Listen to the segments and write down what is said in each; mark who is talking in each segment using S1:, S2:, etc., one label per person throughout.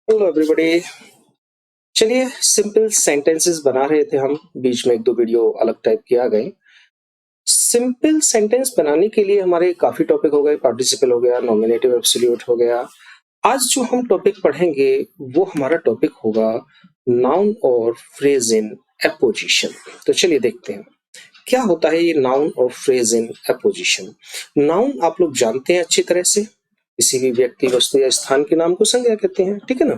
S1: Hello everybody. चलिए simple sentences बना रहे थे हम, बीच में एक दो वीडियो अलग टाइप के आ गए। सिंपल सेंटेंस बनाने के लिए हमारे काफी टॉपिक हो गए, पार्टिसिपल हो गया, नॉमिनेटिव एब्सोल्यूट हो गया। आज जो हम टॉपिक पढ़ेंगे वो हमारा टॉपिक होगा नाउन और फ्रेज इन एपोजिशन। तो चलिए देखते हैं क्या होता है ये नाउन और फ्रेज इन एपोजिशन। नाउन आप लोग जानते हैं अच्छी तरह से, किसी भी व्यक्ति, वस्तु या स्थान के नाम को संज्ञा कहते हैं, ठीक है ना।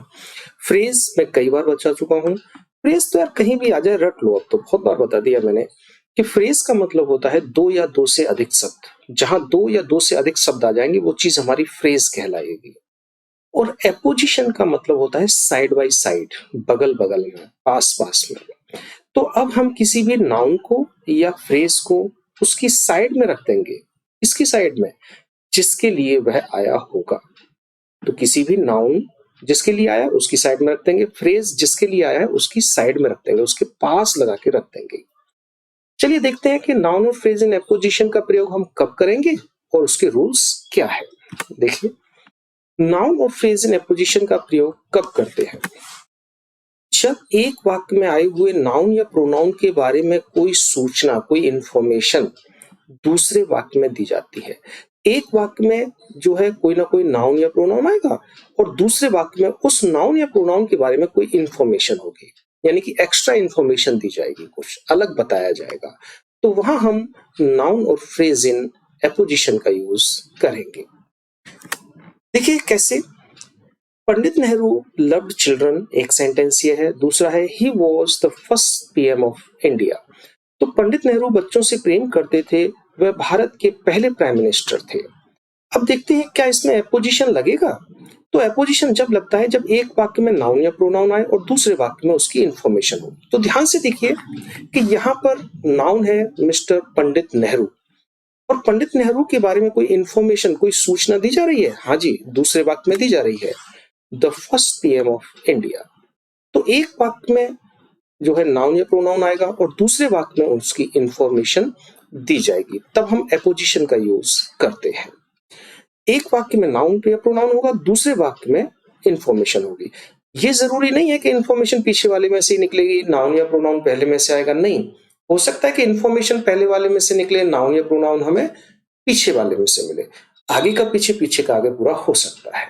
S1: फ्रेज मैं कई बार बता चुका हूँ। फ्रेज तो यार कहीं भी आ जाए रट लो, अब तो बहुत बार बता दिया मैंने कि फ्रेज का मतलब होता है दो या दो से अधिक शब्द। जहां दो या दो से अधिक शब्द आ जाएंगे वो चीज हमारी फ्रेज कहलाएगी। और एपोजिशन का मतलब होता है साइड बाय साइड, बगल बगल में, पास पास में। तो अब हम किसी भी नाउन को या फ्रेज को उसकी साइड में रख देंगे। इसकी साइड में जिसके लिए वह आया होगा। तो किसी भी नाउन जिसके लिए आया उसकी साइड में रख देंगे, फ्रेज जिसके लिए आया है उसकी साइड में रख देंगे, उसके पास लगा के रख देंगे। चलिए देखते हैं कि नाउन और फ्रेज इन एपोजिशन का प्रयोग हम कब करेंगे और उसके रूल्स क्या है। देखिए नाउन और फ्रेज इन एपोजिशन का प्रयोग कब करते हैं। जब एक वाक्य में आए हुए नाउन या प्रोनाउन के बारे में कोई सूचना, कोई इंफॉर्मेशन दूसरे वाक्य में दी जाती है। एक वाक्य में जो है कोई ना कोई नाउन या प्रोनाउन आएगा और दूसरे वाक्य में उस नाउन या प्रोनाउन के बारे में कोई इंफॉर्मेशन होगी, यानी कि एक्स्ट्रा इंफॉर्मेशन दी जाएगी, कुछ अलग बताया जाएगा। तो वहां हम नाउन और फ्रेज इन एपोजिशन का यूज करेंगे। देखिए कैसे। पंडित नेहरू लव्ड चिल्ड्रन, एक सेंटेंस ये है। दूसरा है he was the first PM of India. तो पंडित नेहरू बच्चों से प्रेम करते थे, वह भारत के पहले प्राइम मिनिस्टर थे। अब देखते हैं क्या इसमें एपोजिशन लगेगा। तो एपोजिशन जब लगता है जब एक वाक्य में नाउन या प्रोनाउन आए और दूसरे वाक्य में उसकी इंफॉर्मेशन हो। तो ध्यान से देखिए कि यहाँ पर नाउन है मिस्टर पंडित नेहरू और पंडित नेहरू के बारे में कोई इंफॉर्मेशन, कोई सूचना दी जा रही है। हाँ जी, दूसरे वाक्य में दी जा रही है the first PM of India. तो एक वाक्य में जो है नाउन या प्रोनाउन आएगा और दूसरे वाक्य में उसकी इंफॉर्मेशन दी जाएगी, तब हम एपोजिशन का यूज करते हैं। एक वाक्य में नाउन या प्रोनाउन होगा, दूसरे वाक्य में इंफॉर्मेशन होगी। ये जरूरी नहीं है कि इंफॉर्मेशन पीछे वाले में से ही निकलेगी, नाउन या प्रोनाउन पहले में से आएगा, नहीं। हो सकता है कि इंफॉर्मेशन पहले वाले में से निकले, नाउन या प्रोनाउन हमें पीछे वाले में से मिले। आगे का पीछे, पीछे का आगे पूरा हो सकता है।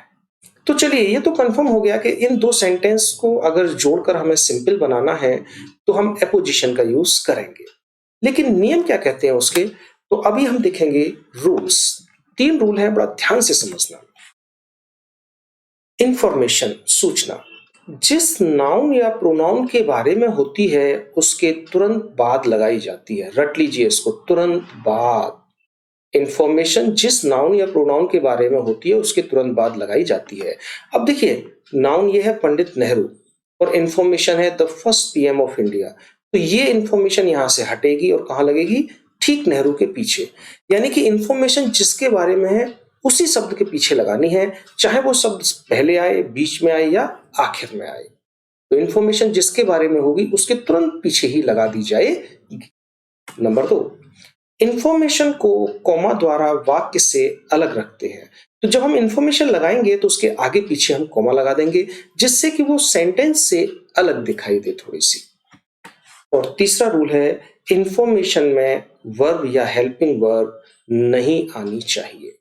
S1: तो चलिए ये तो कंफर्म हो गया कि इन दो सेंटेंस को अगर जोड़कर हमें सिंपल बनाना है तो हम एपोजिशन का यूज करेंगे। लेकिन नियम क्या कहते हैं उसके, तो अभी हम देखेंगे रूल्स। 3 रूल है, बड़ा ध्यान से समझना। इंफॉर्मेशन, सूचना, जिस नाउन या प्रोनाउन के बारे में होती है उसके तुरंत बाद लगाई जाती है। रट लीजिए इसको, तुरंत बाद। इंफॉर्मेशन जिस नाउन या प्रोनाउन के बारे में होती है उसके तुरंत बाद लगाई जाती है। अब देखिए नाउन ये है पंडित नेहरू और इंफॉर्मेशन है the first PM of India. तो ये इंफॉर्मेशन यहां से हटेगी और कहां लगेगी, ठीक नेहरू के पीछे। यानी कि इंफॉर्मेशन जिसके बारे में है उसी शब्द के पीछे लगानी है, चाहे वो शब्द पहले आए, बीच में आए या आखिर में आए। तो इंफॉर्मेशन जिसके बारे में होगी उसके तुरंत पीछे ही लगा दी जाएगी। नंबर 2, इंफॉर्मेशन को कॉमा द्वारा वाक्य से अलग रखते हैं। तो जब हम इंफॉर्मेशन लगाएंगे तो उसके आगे पीछे हम कॉमा लगा देंगे, जिससे कि वो सेंटेंस से अलग दिखाई दे थोड़ी सी। और तीसरा रूल है इंफॉर्मेशन में वर्ब या हेल्पिंग वर्ब नहीं आनी चाहिए।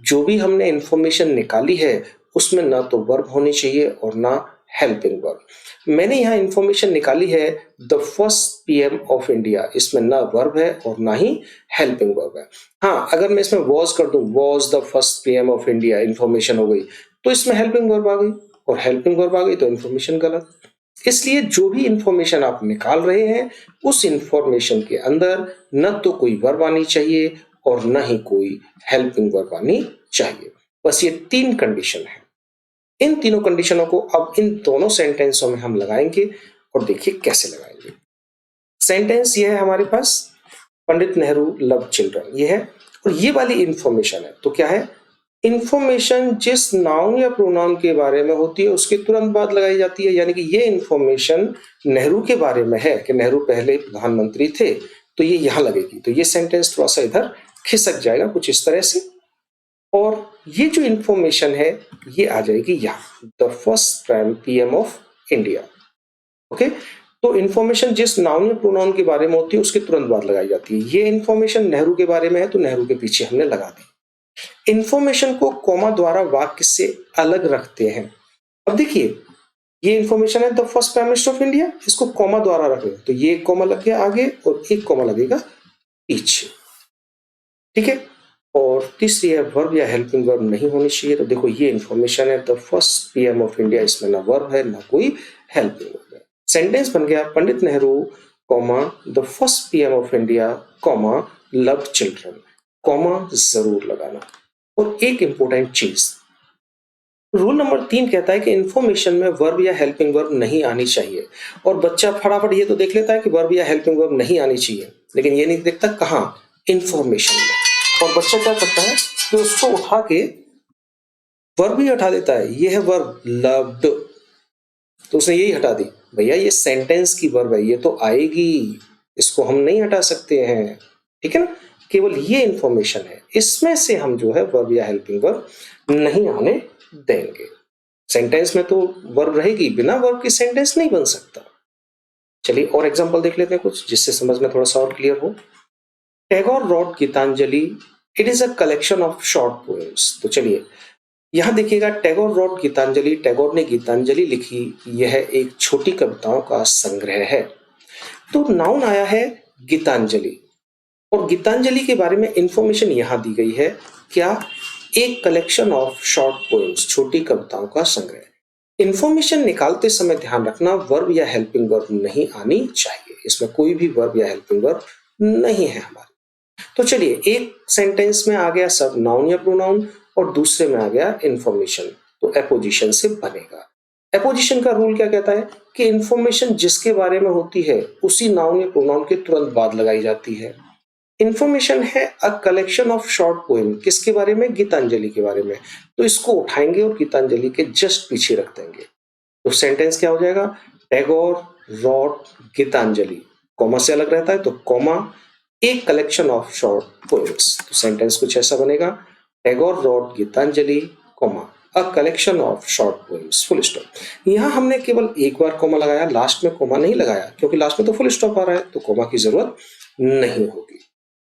S1: जो भी हमने इंफॉर्मेशन निकाली है उसमें ना तो वर्ब होनी चाहिए और ना हेल्पिंग वर्ब। मैंने यहाँ इंफॉर्मेशन निकाली है the first PM of India, इसमें ना वर्ब है और ना ही हेल्पिंग वर्ब है। हाँ, अगर मैं इसमें वॉज कर दूं, was the first PM of India, information हो गई, तो इसमें हेल्पिंग वर्ब आ गई और हेल्पिंग वर्ब आ गई तो इंफॉर्मेशन गलत। इसलिए जो भी इंफॉर्मेशन आप निकाल रहे हैं उस इंफॉर्मेशन के अंदर न तो कोई वर्ब आनी चाहिए और न ही कोई हेल्पिंग वर्ब आनी चाहिए। बस ये 3 कंडीशन है। इन तीनों कंडीशनों को अब इन दोनों सेंटेंसों में हम लगाएंगे और देखिए कैसे लगाएंगे। सेंटेंस ये है हमारे पास, पंडित नेहरू लव चिल्ड्रन, ये है। और ये वाली इंफॉर्मेशन है, तो क्या है, इंफॉर्मेशन जिस नाउन या प्रोनाउन के बारे में होती है उसके तुरंत बाद लगाई जाती है। यानी कि ये इंफॉर्मेशन नेहरू के बारे में है कि नेहरू पहले प्रधानमंत्री थे, तो ये यहां लगेगी। तो ये सेंटेंस थोड़ा सा इधर खिसक जाएगा कुछ इस तरह से। और ये जो इंफॉर्मेशन है ये आ जाएगी यहाँ, the first prime PM of India. Okay, तो इंफॉर्मेशन जिस नाउन या प्रोनाउन के बारे में होती है उसके तुरंत बाद लगाई जाती है। ये इंफॉर्मेशन नेहरू के बारे में है तो नेहरू के पीछे हमने लगा दी। इंफॉर्मेशन को कॉमा द्वारा वाक्य से अलग रखते हैं। अब देखिए, ये इंफॉर्मेशन है the first prime minister of India, इसको कॉमा द्वारा रख रहे हैं तो ये एक कॉमा लग गया आगे और एक कॉमा लगेगा पीछे। ठीक है, और तीसरी है वर्ब या हेल्पिंग वर्ब नहीं होनी चाहिए। तो देखो ये इंफॉर्मेशन है the first PM of India, इसमें ना वर्ब है ना कोई हेल्पिंग वर्ब है। सेंटेंस बन गया Pandit Nehru comma the first PM of India comma love children, comma जरूर लगाना। और एक इंपॉर्टेंट चीज, रूल नंबर 3 कहता है कि इंफॉर्मेशन में वर्ब या हेल्पिंग वर्ब नहीं आनी चाहिए। और बच्चा फटाफट ये तो देख लेता है कि वर्ब या हेल्पिंग वर्ब नहीं आनी चाहिए, लेकिन ये नहीं देखता कहाँ, इंफॉर्मेशन में। और बच्चा क्या करता है कि उसको उठा के वर्ब ही हटा देता है। ये है वर्ब लव्ड, तो उसने यही हटा दी। भैया ये सेंटेंस की वर्ब है, ये तो आएगी, इसको हम नहीं हटा सकते हैं। ठीक है ना, केवल ये इंफॉर्मेशन है, इसमें से हम जो है वर्ब या हेल्पिंग वर्ब नहीं आने देंगे। सेंटेंस में तो वर्ब रहेगी, बिना वर्ब की सेंटेंस नहीं बन सकता। चलिए और एग्जांपल देख लेते हैं कुछ, जिससे समझ में थोड़ा सा और क्लियर हो। Tagore wrote Gitanjali, it is a collection of short poems. तो चलिए यहां देखिएगा, टैगोर रॉट गीतांजलि, टैगोर ने गीतांजलि लिखी, यह एक छोटी कविताओं का संग्रह है। तो नाउन आया है गीतांजलि, और गीतांजलि के बारे में इंफॉर्मेशन यहां दी गई है क्या, एक कलेक्शन ऑफ शॉर्ट पोएम्स, छोटी कविताओं का संग्रह। इंफॉर्मेशन निकालते समय ध्यान रखना वर्ब या हेल्पिंग वर्ब नहीं आनी चाहिए, इसमें कोई भी वर्ब या हेल्पिंग वर्ब नहीं है हमारे। तो चलिए, एक सेंटेंस में आ गया सब नाउन या प्रोनाउन और दूसरे में आ गया इंफॉर्मेशन, तो एपोजिशन से बनेगा। एपोजिशन का रूल क्या कहता है कि इंफॉर्मेशन जिसके बारे में होती है उसी नाउन या प्रोनाउन के तुरंत बाद लगाई जाती है। इंफॉर्मेशन है अ कलेक्शन ऑफ शॉर्ट पोएम, किसके बारे में, गीतांजलि के बारे में, तो इसको उठाएंगे और गीतांजलि के जस्ट पीछे रख देंगे। तो सेंटेंस क्या हो जाएगा, टैगोर रॉट गीतांजलि, कॉमा से अलग रहता है तो कॉमा एक कलेक्शन ऑफ शॉर्ट पोएम्स। तो सेंटेंस कुछ ऐसा बनेगा, Tagore wrote Gitanjali comma a collection of short poems, full stop. यहाँ हमने केवल एक बार कॉमा लगाया, लास्ट में कॉमा नहीं लगाया, क्योंकि लास्ट में तो फुल स्टॉप आ रहा है तो कॉमा की जरूरत नहीं होगी।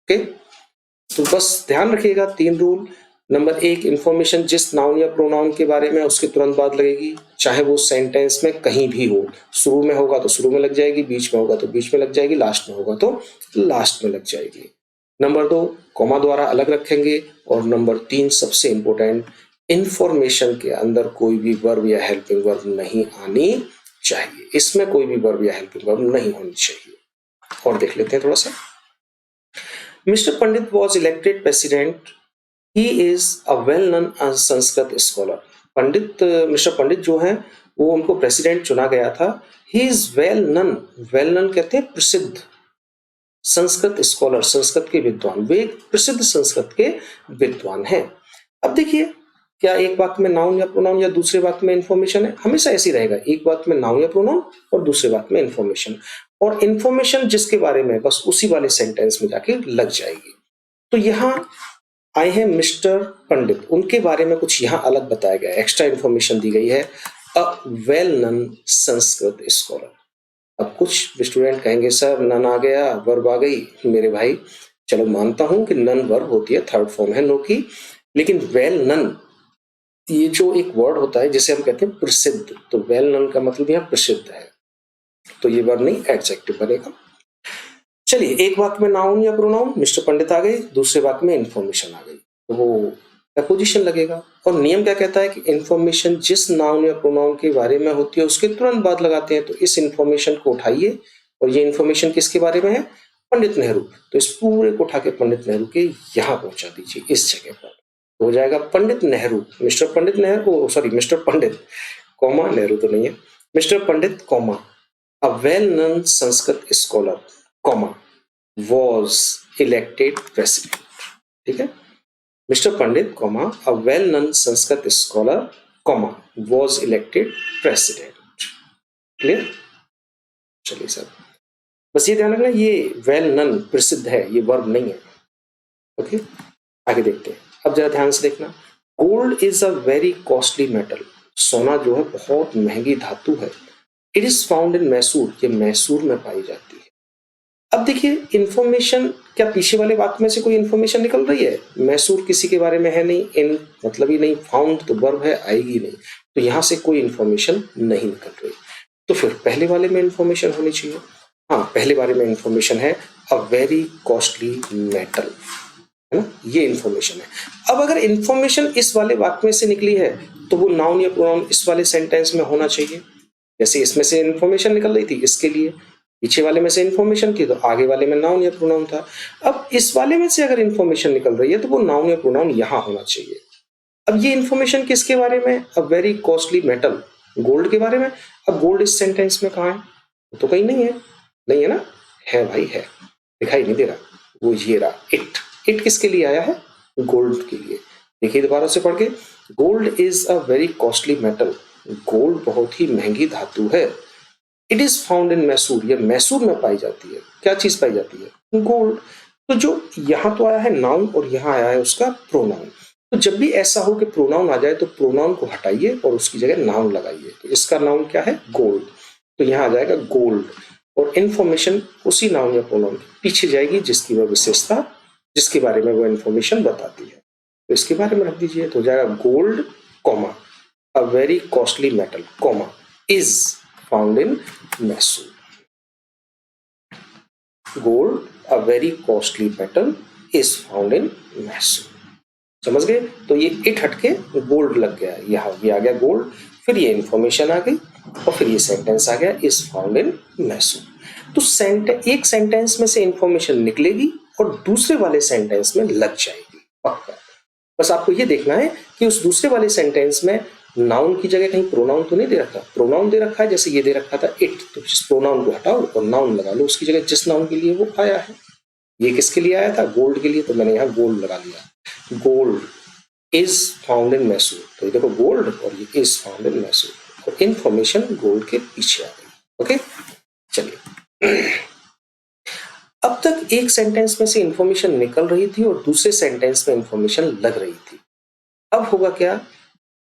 S1: ओके, तो बस ध्यान रखिएगा 3 रूल। नंबर 1, इंफॉर्मेशन जिस नाउन या प्रोनाउन के बारे में उसके तुरंत बाद लगेगी, चाहे वो सेंटेंस में कहीं भी हो। शुरू में होगा तो शुरू में लग जाएगी, बीच में होगा तो बीच में लग जाएगी, लास्ट में होगा तो लास्ट में लग जाएगी। नंबर 2, कॉमा द्वारा अलग रखेंगे। और नंबर 3 सबसे इंपॉर्टेंट, इंफॉर्मेशन के अंदर कोई भी वर्ब या हेल्पिंग वर्ब नहीं आनी चाहिए, इसमें कोई भी वर्ब या हेल्पिंग वर्ब नहीं होनी चाहिए। और देख लेते हैं थोड़ा सा। Mr. Pandit was elected president. He is a well-known Sanskrit scholar. Pandit mister Pandit जो हैं वो उनको प्रेसिडेंट चुना गया था। He is well known, well known कहते हैं प्रसिद्ध, संस्कृत स्कॉलर, संस्कृत के विद्वान, वे एक प्रसिद्ध संस्कृत के विद्वान हैं। अब देखिए, क्या एक वाक्य में नाउन या प्रोनाउन या दूसरे वाक्य में इंफॉर्मेशन है, हमेशा ऐसे ही रहेगा, एक वाक्य में नाउन या प्रोनाउन और दूसरे वाक्य में इंफॉर्मेशन, और इंफॉर्मेशन जिसके बारे में बस उसी वाले सेंटेंस में जाके लग जाएगी। तो यहाँ आए हैं मिस्टर पंडित, उनके बारे में कुछ यहाँ अलग बताया गया है, एक्स्ट्रा इंफॉर्मेशन दी गई है, a well known Sanskrit scholar. अब कुछ स्टूडेंट कहेंगे सर नन आ गया, वर्ब आ गई। मेरे भाई चलो मानता हूं कि नन वर्ब होती है, थर्ड फॉर्म है नो की, लेकिन वेल नन ये जो एक वर्ड होता है जिसे हम कहते हैं प्रसिद्ध, तो वेल नन का मतलब यहाँ प्रसिद्ध है, तो ये वर्ड नहीं एडजेक्टिव बनेगा। चलिए, एक वाक्य में नाउन या प्रोनाउन मिस्टर पंडित आ गए, दूसरे वाक्य में इंफॉर्मेशन आ गई, तो वो एपोजिशन लगेगा। और नियम क्या कहता है कि इंफॉर्मेशन जिस नाउन या प्रोनाउन के बारे में होती है उसके तुरंत बाद लगाते हैं। तो इस इंफॉर्मेशन को उठाइए, और ये इंफॉर्मेशन किसके बारे में है, पंडित नेहरू, तो इस पूरे को उठा के पंडित नेहरू के यहाँ पहुंचा दीजिए, इस जगह पर हो जाएगा Pandit Nehru, mister Pandit Nehru, sorry mister पंडित कॉमा नेहरू तो नहीं है, mister Pandit comma a well known Sanskrit scholar comma was elected president। ठीक है, mister Pandit comma a well known Sanskrit scholar comma was elected president। Clear? चलिए सर, बस ये ध्यान रखना, ये वेल नोन प्रसिद्ध है, ये वर्ब नहीं है। ओके, आगे देखते हैं। अब जरा ध्यान से देखना, gold is a very costly metal, सोना जो है बहुत महंगी धातु है। It is found in Mysore, ये मैसूर में पाई जाती है। अब देखिए इंफॉर्मेशन, क्या पीछे वाले वाक्य में से कोई इंफॉर्मेशन निकल रही है? मैसूर किसी के बारे में है नहीं, इन मतलब ही नहीं, फाउंड तो वर्ब है, आएगी नहीं, तो यहां से कोई इंफॉर्मेशन नहीं निकल रही। तो फिर पहले वाले में इंफॉर्मेशन होनी चाहिए। हाँ, पहले वाले में इंफॉर्मेशन है अ वेरी कॉस्टली मेटल, है ना, ये इंफॉर्मेशन है। अब अगर इंफॉर्मेशन इस वाले वाक्य में से निकली है तो वो नाउन या प्रोनाउन इस वाले सेंटेंस में होना चाहिए। जैसे इसमें से इंफॉर्मेशन निकल रही थी इसके लिए, पीछे वाले में से इंफॉर्मेशन थी तो आगे वाले में नाउन या प्रोनाउन था। अब इस वाले में से अगर इंफॉर्मेशन निकल रही है तो वो नाउन या प्रोनाउन यहां होना चाहिए। अब ये इंफॉर्मेशन किसके बारे में? A very costly metal, gold के बारे में। अब गोल्ड इस सेंटेंस में कहाँ है? तो कहीं नहीं है, नहीं है ना? है भाई, है, दिखाई नहीं दे रहा, वो ये रहा, इट किसके लिए आया है? गोल्ड के लिए। देखिए दोबारा से पढ़ के, gold is a very costly metal, gold बहुत ही महंगी धातु है। It is found in Mysore, ये मैसूर में पाई जाती है। क्या चीज पाई जाती है? गोल्ड। तो जो यहाँ तो आया है नाउन और यहाँ आया है उसका प्रोनाउन। तो जब भी ऐसा हो कि प्रोनाउन आ जाए तो प्रोनाउन को हटाइए और उसकी जगह नाउन लगाइए। तो इसका नाउन क्या है? गोल्ड, तो यहाँ आ जाएगा गोल्ड, और इंफॉर्मेशन उसी नाउन या प्रोनाउन के पीछे जाएगी जिसकी वह विशेषता, जिसके बारे में वो इंफॉर्मेशन बताती है। तो इसके बारे में रख दीजिए, तो हो जाएगा gold, comma, a very costly metal, comma, is found in Mysore. Gold, a very costly metal, is found in Mysore. समझ गए? तो ये इट हटके गोल्ड लग गया, यहाँ ये आ गया गोल्ड, फिर ये इंफॉर्मेशन आ गई और फिर ये सेंटेंस आ गया, इज फाउंड इन मैसूर। तो एक सेंटेंस में से इंफॉर्मेशन निकलेगी और दूसरे वाले सेंटेंस में लग जाएगी, पक्का। बस आपको ये देखना है कि उस दूसरे वाले सेंटेंस में नाउन की जगह कहीं प्रोनाउन तो नहीं दे रखा। प्रोनाउन दे रखा है, जैसे ये दे रखा था इट, तो जिस प्रोनाउन को हटाओ और नाउन लगा लो उसकी जगह जिस नाउन के लिए वो आया है। ये किसके लिए आया था? गोल्ड के लिए, तो मैंने यहाँ गोल्ड लगा लिया। Gold is found in Mysore, तो ये देखो गोल्ड और ये इज फाउंड इन मैसूर, और इंफॉर्मेशन गोल्ड के पीछे आ गई। ओके, चलिए। अब तक एक सेंटेंस में से इंफॉर्मेशन निकल रही थी और दूसरे सेंटेंस में इंफॉर्मेशन लग रही थी। अब होगा क्या?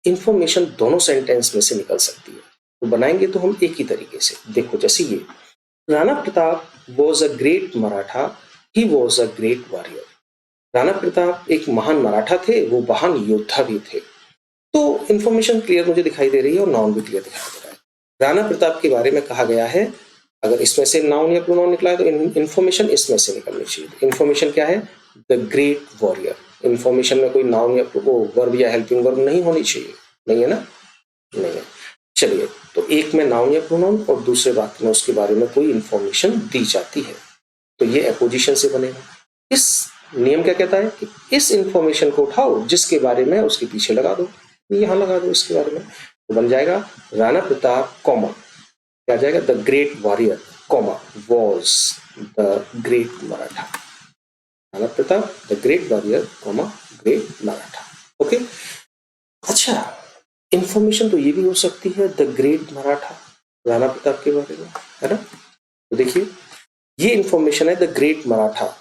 S1: इंफॉर्मेशन दोनों सेंटेंस में से निकल सकती है। तो बनाएंगे तो हम एक ही तरीके से। देखो जैसे ये, Rana Pratap was a great Maratha, he was a great warrior. Rana Pratap एक महान मराठा थे, वो महान योद्धा भी थे। तो इंफॉर्मेशन क्लियर मुझे दिखाई दे रही है और नाउन भी क्लियर दिखाई दे रहा है। राणा प्रताप के बारे में कहा गया है, अगर इसमें से नाउन या प्रोनाउन निकला है तो इंफॉर्मेशन इसमें से निकलनी चाहिए। इंफॉर्मेशन क्या है? The great warrior. इंफॉर्मेशन में कोई नाउन या वर्ब या हेल्पिंग वर्ब नहीं होनी चाहिए, नहीं है ना? नहीं है। चलिए, तो एक में नाउन या प्रोनाउन और दूसरे वाक्य में उसके बारे में कोई इंफॉर्मेशन दी जाती है, तो ये अपोजिशन से बनेगा। इस नियम क्या कहता है कि इस इंफॉर्मेशन को उठाओ, जिसके बारे में उसके पीछे लगा दो, यहां लगा दो इसके बारे में, तो बन जाएगा राणा प्रताप, कॉमा, क्या जाएगा? The great warrior, comma, was the great Maratha. Rana Pratap the great warrior, comma, great Maratha. Okay, अच्छा, इंफॉर्मेशन तो ये भी हो सकती है द ग्रेट मराठा, राणा प्रताप के बारे में, है ना? तो देखिए, ये इंफॉर्मेशन है द ग्रेट मराठा,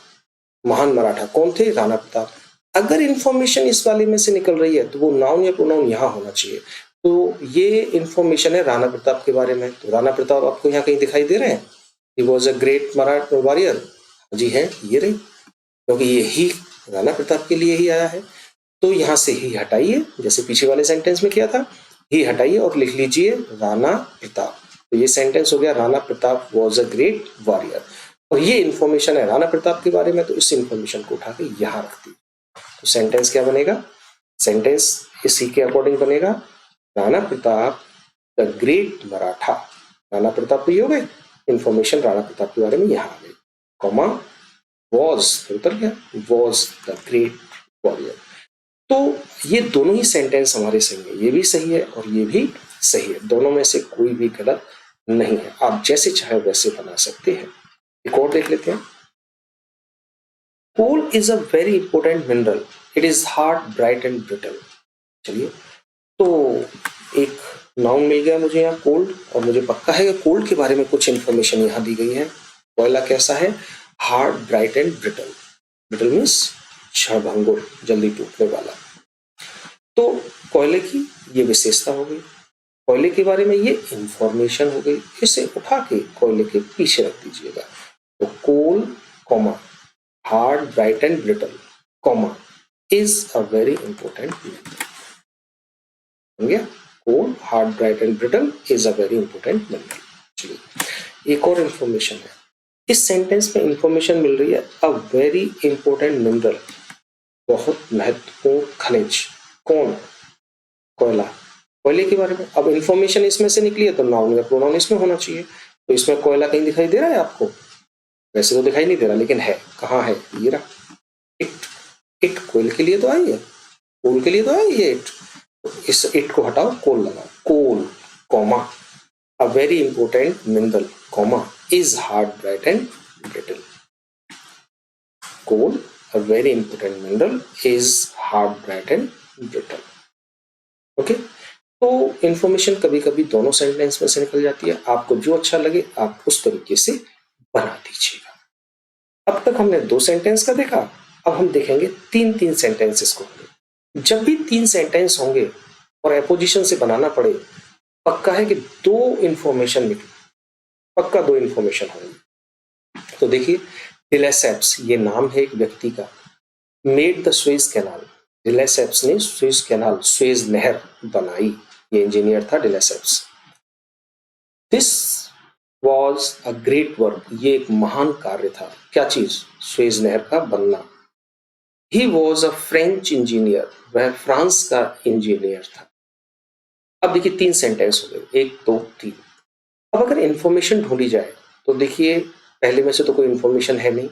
S1: महान मराठा। कौन थे? राणा प्रताप। अगर इंफॉर्मेशन इस वाले में से निकल रही है तो वो नाउन या प्रोनाउन यहाँ होना चाहिए। तो ये इंफॉर्मेशन है राणा प्रताप के बारे में, तो राणा प्रताप आपको यहाँ कहीं दिखाई दे रहे हैं? He was a great Maratha warrior, जी है, ये रही, क्योंकि ये ही राणा प्रताप के लिए ही आया है। तो यहाँ से ही हटाइए, जैसे पीछे वाले सेंटेंस में किया था, ही हटाइए और लिख लीजिए राणा प्रताप। तो ये सेंटेंस हो गया Rana Pratap was a great warrior, और ये इंफॉर्मेशन है राणा प्रताप के बारे में, तो इस इंफॉर्मेशन को उठा के यहाँ रख दी। तो सेंटेंस क्या बनेगा? सेंटेंस इसी के अकॉर्डिंग बनेगा, राणा प्रताप द ग्रेट मराठा। राणा प्रताप तो ये हो गए, इंफॉर्मेशन राणा प्रताप के बारे में यहाँ आ गई, कॉमा, वॉज उतर गया, वॉज द ग्रेट वॉरियर। तो ये दोनों ही सेंटेंस हमारे सही है, ये भी सही है और ये भी सही है, दोनों में से कोई भी गलत नहीं है। आप जैसे चाहे वैसे बना सकते हैं। एक और देख लेते हैं। Coal is a very important mineral, it is hard, bright and brittle. चलिए, तो एक नाउन मिल गया मुझे यहाँ कोल्ड, और मुझे पक्का है कि कोल्ड के बारे में कुछ इंफॉर्मेशन यहाँ दी गई है। कोयला कैसा है? Hard, bright and brittle. Brittle means क्षणभंगुर, जल्दी टूटने वाला। तो कोयले की ये विशेषता हो गई, कोयले के बारे में ये इंफॉर्मेशन हो गई। इसे उठा के कोयले के पीछे रख दीजिएगा। तो coal comma hard bright and brittle comma is a very important mineral. Coal hard bright and brittle is a very important mineral. चलिए एक और इंफॉर्मेशन है, इस सेंटेंस में इंफॉर्मेशन मिल रही है अ वेरी इंपॉर्टेंट मिनरल, बहुत महत्वपूर्ण खनिज। कौन? कोयला, कोयले के बारे में। अब इंफॉर्मेशन इसमें से निकली है तो नाउन या प्रोनाउन इसमें होना चाहिए। तो इसमें कोयला कहीं दिखाई दे रहा है आपको? वैसे तो दिखाई नहीं दे रहा, लेकिन है। कहाँ है? ये रहा इट। इट कोयल के लिए तो आई है, कोल के लिए तो आई है इट। इस इट को हटाओ, कोल लगाओ। Coal comma a very important mineral comma is hard bright and brittle. Coal a very important mineral is hard bright and brittle. Okay, तो इंफॉर्मेशन कभी कभी दोनों सेंटेंस में से निकल जाती है। आपको जो अच्छा लगे आप उस तरीके से बना दीजिएगा। अब तक हमने 2 सेंटेंस का देखा, अब हम देखेंगे 3 सेंटेंसेस को। जब भी 3 सेंटेंस होंगे और एपोजिशन से बनाना पड़े, पक्का है कि 2 इंफॉर्मेशन निकले, पक्का 2 इंफॉर्मेशन होंगे। तो देखिए, de Lesseps ये नाम है एक व्यक्ति का। Made the Suez canal, de Lesseps ने स्वेज कैनाल, स्वेज नहर बनाई। ये इंजीनियर था de Lesseps। This was a great work, ये एक महान कार्य था। क्या चीज? स्वेज नहर का बनना। ही वॉज अ फ्रेंच इंजीनियर, वह फ्रांस का इंजीनियर था। अब देखिए 3 सेंटेंस हो गए, 1 2 3। अब अगर इंफॉर्मेशन ढूंढी जाए तो देखिए पहले में से तो कोई इंफॉर्मेशन है नहीं,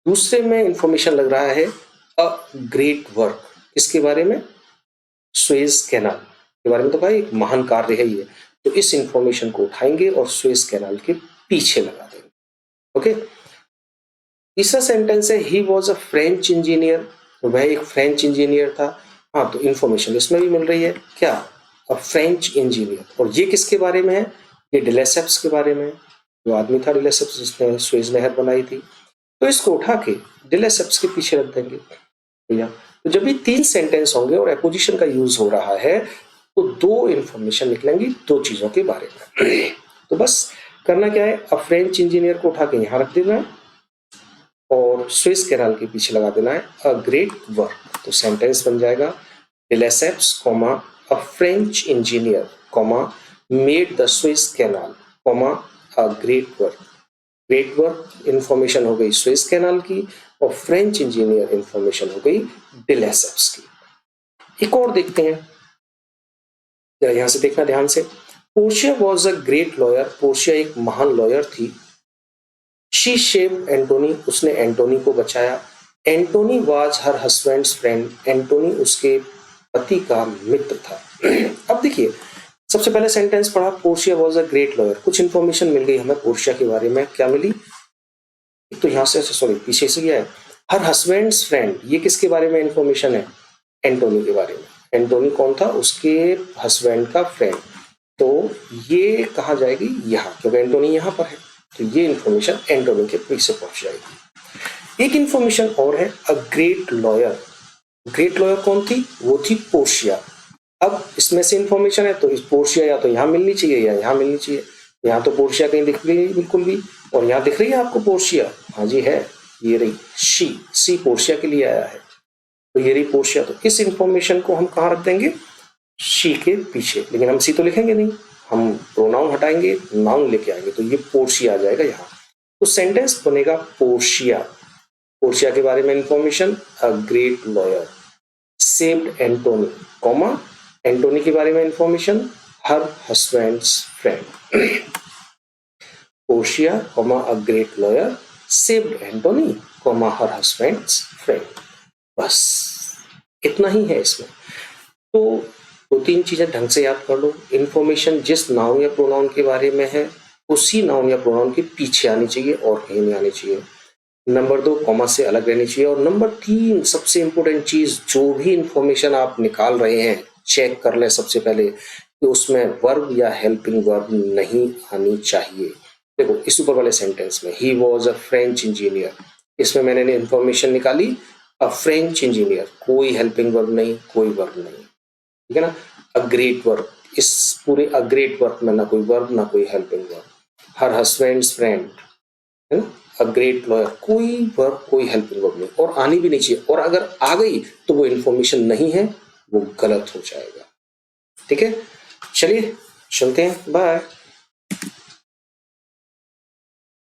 S1: दूसरे में इंफॉर्मेशन लग रहा है अ ग्रेट वर्क। इसके बारे में? स्वेज कैनाल के बारे में तो कहा एक महान कार्य है ये। तो इस इंफॉर्मेशन को उठाएंगे और स्वेज कैनाल के पीछे लगा देंगे। ओके, तीसरा सेंटेंस है ही वॉज अ फ्रेंच इंजीनियर, वह एक फ्रेंच इंजीनियर था। हाँ, तो इंफॉर्मेशन इसमें भी मिल रही है। क्या? A French engineer. और ये किसके बारे में है? ये de Lesseps के बारे में, जो आदमी था de Lesseps जिसने स्वेज नहर बनाई थी। तो इसको उठा के de Lesseps के पीछे रख देंगे भैया। तो जब भी 3 सेंटेंस होंगे और एपोजिशन का यूज हो रहा है तो 2 इंफॉर्मेशन निकलेंगी 2 चीजों के बारे में। तो बस करना क्या है, अ फ्रेंच इंजीनियर को उठा के यहां रख देना है और स्विस कैनाल के पीछे लगा देना है अ ग्रेट वर्क। तो सेंटेंस बन जाएगा de Lesseps, a French engineer, made the Swiss canal, a great work. Great work information हो गई स्विस कैनाल की और फ्रेंच इंजीनियर इंफॉर्मेशन हो गई de Lesseps की। एक और देखते हैं, यहां से देखना ध्यान से। Portia was a great lawyer, Portia एक महान लॉयर थी। शी शेव्ड एंटोनी, उसने एंटोनी को बचाया। Antony was her husband's friend, Antony उसके पति का मित्र था। अब देखिए, सबसे पहले सेंटेंस पढ़ा Portia was a great lawyer, कुछ इंफॉर्मेशन मिल गई हमें पोर्शिया के बारे में। क्या मिली? तो यहां से सॉरी पीछे से गया है, हर हस्बैंड्स फ्रेंड, ये किसके बारे में इंफॉर्मेशन है? एंटोनी के बारे में। एंटोनी कौन था? उसके हस्बैंड का फ्रेंड। तो ये कहा जाएगी यहाँ, क्योंकि एंटोनी यहाँ पर है। तो ये इंफॉर्मेशन एंटोनी के पीछे पहुंच जाएगी। एक इंफॉर्मेशन और है अ ग्रेट लॉयर। ग्रेट लॉयर कौन थी? वो थी पोर्शिया। अब इसमें से इंफॉर्मेशन है तो इस पोर्शिया या तो यहाँ मिलनी चाहिए या यहाँ मिलनी चाहिए। यहाँ तो पोर्शिया कहीं दिख रही है बिल्कुल भी, और यहाँ दिख रही है आपको पोर्शिया? हाँ जी है, ये रही सी पोर्शिया के लिए आया है। तो ये रही पोर्शिया। तो इस इंफॉर्मेशन को हम कहाँ रख देंगे? शी के पीछे। लेकिन हम सी तो लिखेंगे नहीं, हम प्रोनाउन हटाएंगे, नाउन लेके आएंगे। तो ये पोर्शिया आ जाएगा यहाँ। तो सेंटेंस बनेगा पोर्शिया। पोर्शिया के बारे में information a great lawyer saved Antony, comma Antony के बारे में information her husband's friend. Portia comma a great lawyer saved Antony comma her husband's friend. बस इतना ही है इसमें। तो 2-3 चीजें ढंग से याद कर लो। इंफॉर्मेशन जिस नाउन या प्रोनाउन के बारे में है उसी नाउन या प्रोनाउन के पीछे आनी चाहिए और कहीं नहीं आनी चाहिए। नंबर 2 कॉमा से अलग रहनी चाहिए। और नंबर 3 सबसे इंपॉर्टेंट चीज, जो भी इंफॉर्मेशन आप निकाल रहे हैं चेक कर ले सबसे पहले कि उसमें वर्ब या हेल्पिंग वर्ब नहीं आनी चाहिए। देखो इस ऊपर वाले सेंटेंस में ही वॉज अ फ्रेंच इंजीनियर, इसमें मैंने इंफॉर्मेशन निकाली अ फ्रेंच इंजीनियर, कोई हेल्पिंग वर्ब नहीं, कोई वर्ब नहीं, ठीक है ना। अ ग्रेट वर्क, इस पूरे अ ग्रेट वर्क में ना कोई वर्ब ना कोई हेल्पिंग वर्ब। हर हस्बैंड्स फ्रेंड, है ना। अ ग्रेट लॉयर, कोई वर्ब कोई हेल्पिंग वर्ब नहीं, और आनी भी नहीं चाहिए, और अगर आ गई तो वो इंफॉर्मेशन नहीं है, वो गलत हो जाएगा। ठीक है, चलिए चलते हैं, बाय।